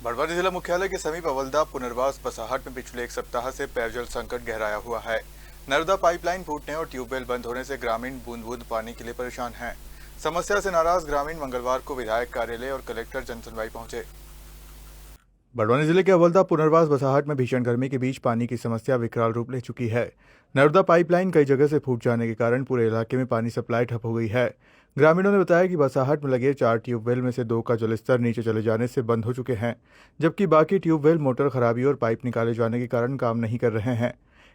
बड़वानी जिला मुख्यालय के समीप अवल्दा पुनर्वास बसाहट में पिछले एक सप्ताह से पेयजल संकट गहराया हुआ है। नर्मदा पाइपलाइन फूटने और ट्यूबवेल बंद होने से ग्रामीण बूंद बूंद पानी के लिए परेशान हैं। समस्या से नाराज ग्रामीण मंगलवार को विधायक कार्यालय और कलेक्टर जनसुनवाई पहुंचे। बड़वानी जिले के अवल्दा पुनर्वास बसाहट में भीषण गर्मी के बीच पानी की समस्या विकराल रूप ले चुकी है। नर्मदा पाइपलाइन कई जगह से फूट जाने के कारण पूरे इलाके में पानी सप्लाई ठप हो गई है। ग्रामीणों ने बताया कि बसाहट में लगे 4 ट्यूबवेल में से 2 का जलस्तर नीचे चले जाने से बंद हो चुके हैं, जबकि बाकी ट्यूबवेल मोटर खराबी और पाइप निकाले जाने के कारण काम नहीं कर रहे हैं।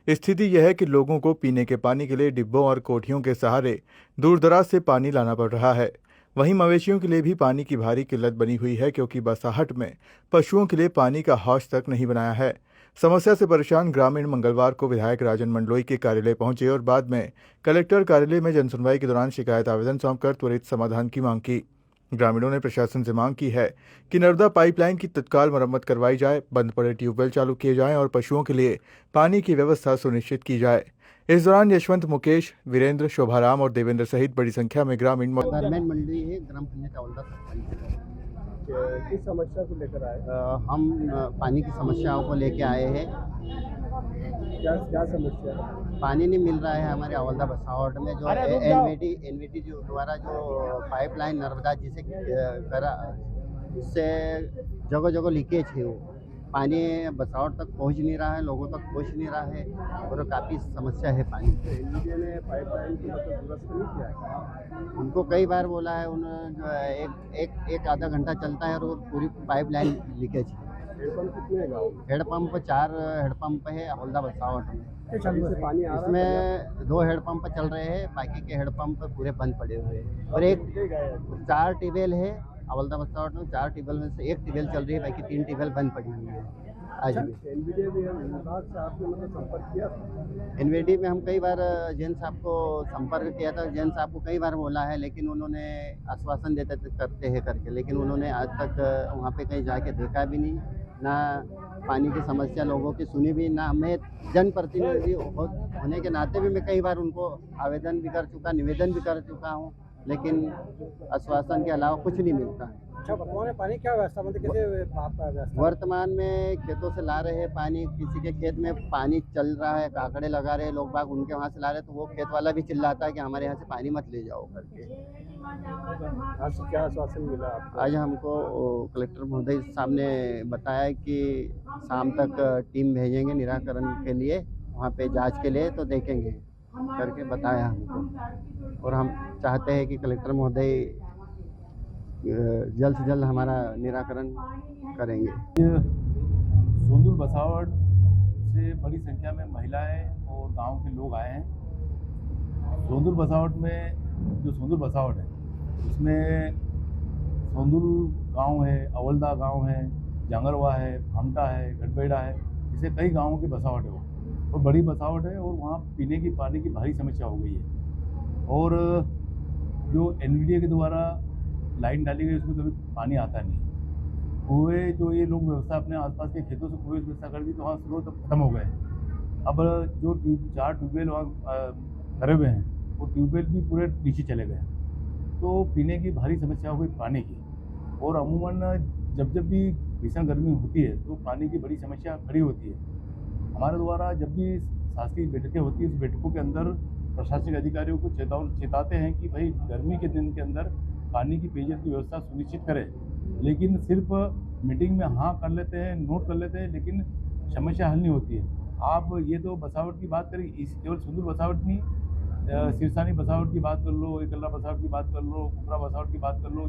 स्थिति यह है कि लोगों को पीने के पानी के लिए डिब्बों और कोठियों के सहारे दूर दराज से पानी लाना पड़ रहा है। वहीं मवेशियों के लिए भी पानी की भारी किल्लत बनी हुई है, क्योंकि बसाहट में पशुओं के लिए पानी का हौज तक नहीं बनाया है। समस्या से परेशान ग्रामीण मंगलवार को विधायक राजन मंडलोई के कार्यालय पहुंचे और बाद में कलेक्टर कार्यालय में जनसुनवाई के दौरान शिकायत आवेदन सौंपकर त्वरित समाधान की मांग की। ग्रामीणों ने प्रशासन से मांग की है कि नर्मदा पाइपलाइन की तत्काल मरम्मत करवाई जाए, बंद पड़े ट्यूबवेल चालू किए जाएं और पशुओं के लिए पानी की व्यवस्था सुनिश्चित की जाए। इस दौरान यशवंत, मुकेश, वीरेंद्र, शोभाराम और देवेंद्र सहित बड़ी संख्या में ग्रामीण गवर्नमेंट मंडली है ग्राम पंचायत अवल्दा किस समस्या को लेकर आए? हम पानी की समस्याओं को लेके आए हैं। क्या क्या समस्या है? पानी नहीं मिल रहा है हमारे अवल्दा बसाहट में। जो एनवीटी जो द्वारा जो पाइपलाइन नर्मदा जिसे करा, उससे जगह जगह लीकेज है। वो पानी बसाहट तक पहुंच नहीं रहा है, लोगों तक पहुंच नहीं रहा है और काफ़ी समस्या है पानी। एनवीडी ने पाइपलाइन को मतलब दुरुस्त नहीं किया है? उनको कई बार बोला है, उन्होंने जो एक आधा घंटा चलता है और पूरी पाइपलाइन लीकेज है। हेडपम्प कितने हैं गाँव में? हेडपम्प 4 हेडपम्प है अवल्दा बसाहट में। से पानी आ रहा है? इसमें 2 हेडपम्प चल रहे हैं, बाकी के हेडपम्प पूरे बंद पड़े हुए हैं। और एक 4 ट्यूबवेल है अवल्दा बसाहट में। 4 ट्यूबवेल में से 1 ट्यूबवेल चल रही है, बाकी 3 ट्यूबवेल बंद पड़ी हुई है आज भी। एनवीडी विभाग से आपने मतलब संपर्क किया था? एनवीडी में हम कई बार जैन साहब को संपर्क किया था। जैन साहब को कई बार बोला है, लेकिन उन्होंने आश्वासन देते करते हैं करके, लेकिन उन्होंने आज तक वहाँ पे कहीं जाके देखा भी नहीं, ना पानी की समस्या लोगों की सुनी भी, ना। मैं जनप्रतिनिधि होने के नाते भी मैं कई बार उनको आवेदन भी कर चुका, निवेदन भी कर चुका हूँ, लेकिन आश्वासन के अलावा कुछ नहीं मिलता है। अच्छा, वर्तमान में पानी क्या व्यवस्था, मतलब कैसे व्यवस्था? वर्तमान में खेतों से ला रहे हैं पानी। किसी के खेत में पानी चल रहा है, काकड़े लगा रहे हैं लोग बाग, उनके वहाँ से ला रहे हैं, तो वो खेत वाला भी चिल्लाता है कि हमारे यहाँ से पानी मत ले जाओ करके। आज क्या आश्वासन मिला आपको? आज हमको कलेक्टर महोदय साहब ने बताया कि शाम तक टीम भेजेंगे निराकरण के लिए, वहाँ पे जांच के लिए, तो देखेंगे करके बताया हमको। और हम चाहते हैं कि कलेक्टर महोदय जल्द से जल्द हमारा निराकरण करेंगे। सोंदुर बसावट से बड़ी संख्या में महिलाएं और गांव के लोग आए हैं। सोंदुर बसावट में जो सोंदुर बसावट है, उसमें सोंदुर गांव है, अवल्दा गांव है, जांगरवा है, भामटा है, गढ़बेड़ा है, इसे कई गांवों की बसावट है वो, और बड़ी बसावट है। और वहाँ पीने की पानी की भारी समस्या हो गई है। और जो एनवीडी के द्वारा लाइन डाली गई, उसमें कभी पानी आता नहीं। कुएँ जो ये लोग व्यवस्था अपने आसपास के खेतों से कुएँ व्यवस्था कर दी, तो वहाँ स्रोत खत्म हो गए। अब जो 4 ट्यूबवेल वहाँ करे हुए हैं, वो ट्यूबवेल भी पूरे नीचे चले गए, तो पीने की भारी समस्या हो गई पानी की। और अमूमन जब भी भीषण गर्मी होती है तो पानी की बड़ी समस्या खड़ी होती है। हमारे द्वारा जब भी शासकीय बैठकें होती है, उस बैठकों के अंदर प्रशासनिक अधिकारियों को चेताते हैं कि भाई गर्मी के दिन के अंदर पानी की पेयजल की व्यवस्था सुनिश्चित करें। लेकिन सिर्फ मीटिंग में हाँ कर लेते हैं, नोट कर लेते हैं, लेकिन समस्या हल नहीं होती है। आप ये तो बसावट की बात करें, इस केवल सुंदर बसावट नहीं, सिरसानी बसावट की बात कर लो, एकल्ला बसावट की बात कर लो, कुकरा बसावट की बात कर लो,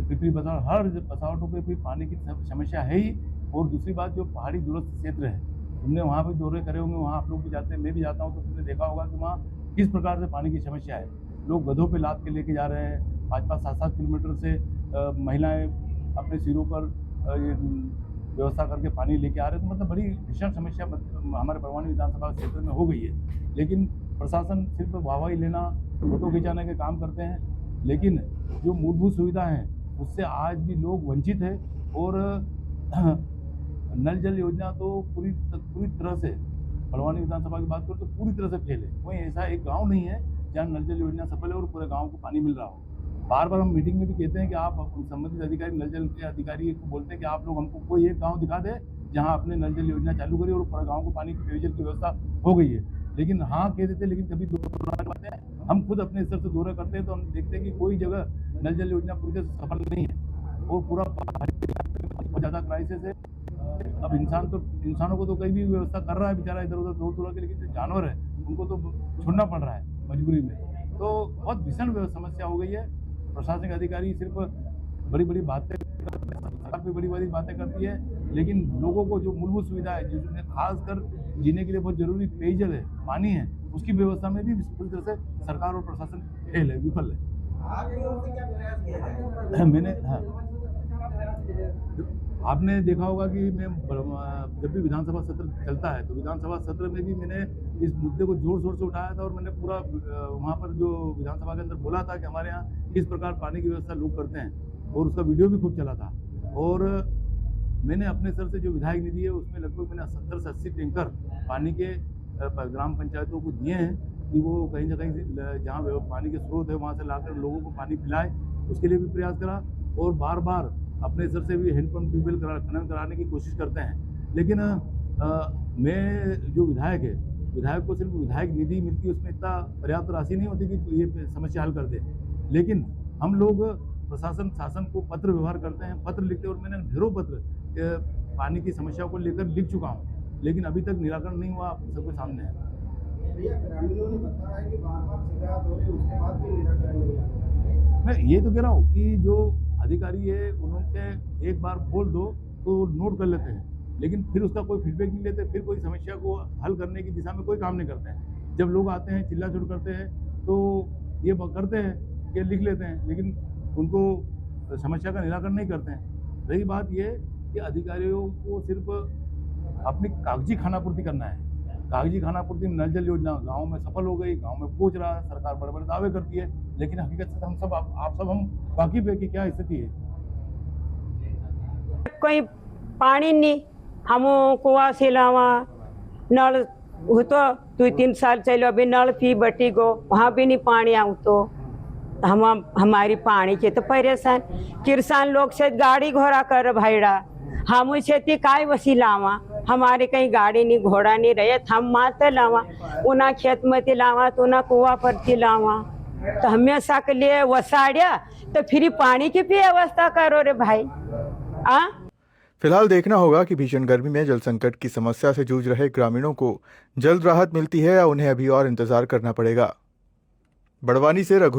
पिपरी बसावट, हर बसावटों पे भी पानी की समस्या है ही। और दूसरी बात, जो पहाड़ी दूरस्थ क्षेत्र है, तुमने वहाँ भी दौरे करे होंगे, वहाँ आप लोग भी जाते हैं, मैं भी जाता हूँ, तो तुमने देखा होगा कि वहाँ किस प्रकार से पानी की समस्या है। लोग गधों पे लाद के लेके जा रहे हैं, 5-5, 7-7 किलोमीटर से महिलाएं अपने सिरों पर व्यवस्था करके पानी लेके आ रहे हैं। तो मतलब बड़ी भीषण समस्या हमारे बड़वानी विधानसभा क्षेत्र में हो गई है। लेकिन प्रशासन सिर्फ वाहवाही लेना, फोटो खिंचाने के काम करते हैं, लेकिन जो मूलभूत सुविधा है उससे आज भी लोग वंचित है। और नल जल योजना तो पूरी तरह से, बड़वानी विधानसभा की बात करो तो पूरी तरह से फेल है। कोई ऐसा एक गांव नहीं है जहाँ नल जल योजना सफल है और पूरे गांव को पानी मिल रहा हो। बार बार हम मीटिंग में भी कहते हैं कि आप संबंधित अधिकारी, नल जल के अधिकारी को बोलते हैं कि आप लोग हमको कोई एक गांव दिखा दे जहां आपने नल जल योजना चालू करी और पूरा गांव को पानी की पेयजल की व्यवस्था हो गई है। लेकिन हाँ कह देते, लेकिन कभी दोहरा करते हैं। हम खुद अपने स्तर से दौरा करते हैं तो हम देखते हैं कि कोई जगह नल जल योजना पूरी तरह से सफल नहीं है और पूरा बहुत ज़्यादा क्राइसिस है। अब इंसानों को तो कहीं भी व्यवस्था कर रहा है बेचारा इधर उधर दौड़ दौड़ा के, लेकिन जो जानवर है उनको तो छोड़ना पड़ रहा है मजबूरी में। तो बहुत भीषण समस्या हो गई है। प्रशासनिक अधिकारी सिर्फ बड़ी बड़ी बातें, सरकार भी बड़ी बड़ी बातें करती है, लेकिन लोगों को जो मूलभूत सुविधा है, जिसमें खासकर जीने के लिए बहुत जरूरी पेयजल है, पानी है, उसकी व्यवस्था में भी पूरी तरह से सरकार और प्रशासन फेल है, विफल है। मैंने आपने देखा होगा कि मैं जब भी विधानसभा सत्र चलता है तो विधानसभा सत्र में भी मैंने इस मुद्दे को जोर शोर से उठाया था और मैंने पूरा वहाँ पर जो विधानसभा के अंदर बोला था कि हमारे यहाँ किस प्रकार पानी की व्यवस्था लोग करते हैं और उसका वीडियो भी खूब चला था। और मैंने अपने स्तर से जो विधायक निधि है उसमें लगभग मैंने 70 से 80 टैंकर पानी के ग्राम पंचायतों को दिए हैं कि वो कहीं ना कहीं जहाँ पानी के स्रोत है वहाँ से लाकर लोगों को पानी पिलाए, उसके लिए भी प्रयास करा। और बार बार अपने स्तर से भी हैंडपम्प ट्यूबवेल खनन कराने की कोशिश करते हैं। लेकिन मैं जो विधायक को सिर्फ विधायक निधि मिलती है, उसमें इतना पर्याप्त राशि नहीं होती कि ये समस्या हल कर दे। लेकिन हम लोग प्रशासन शासन को पत्र व्यवहार करते हैं, पत्र लिखते हैं और मैंने ढेरों पत्र पानी की समस्या को लेकर लिख चुका हूँ, लेकिन अभी तक निराकरण नहीं हुआ। सबके सामने है। ग्रामीणों ने बताया कि बार-बार शिकायत हो रही, उसके बाद भी निराकरण नहीं आया। मैं ये तो कह रहा हूँ कि जो अधिकारी है उन्होंने एक बार बोल दो तो नोट कर लेते हैं, लेकिन फिर उसका कोई फीडबैक नहीं लेते, फिर कोई समस्या को हल करने की दिशा में कोई काम नहीं करते हैं। जब लोग आते हैं चिल्ला चोट करते हैं तो ये करते हैं कि लिख लेते हैं, लेकिन उनको समस्या का निराकरण नहीं करते हैं। रही बात ये कि अधिकारियों को सिर्फ अपनी कागजी खानापूर्ति करना है। कागजी खानापूर्ति में नल जल योजना गाँव में सफल हो गई, गाँव में पहुँच रहा है, सरकार बड़े बड़े दावे करती है, लेकिन हकीकत से हम सब आप सब हम वाकिफ है कि क्या स्थिति है। कोई पानी नहीं, हम कुआं से लावा नल हो तो 2-3 साल चलो, अभी नल पी बटी गो, वहाँ भी नहीं पानी आऊँ तो हम हमारी पानी के तो परेशान। किसान लोग से गाड़ी घोड़ा कर भाईड़ा, हम खेती काय वसी लावा, हमारे कहीं गाड़ी नहीं घोड़ा नहीं रहे, हम माते लावा, उना खेत में लावा तो उना कुआ पर लावा, तो हमेशा के लिए वसाड़िया तो फिर पानी की भी व्यवस्था करो रे भाई। फिलहाल देखना होगा कि भीषण गर्मी में जल संकट की समस्या से जूझ रहे ग्रामीणों को जल्द राहत मिलती है या उन्हें अभी और इंतजार करना पड़ेगा। बड़वानी से रघु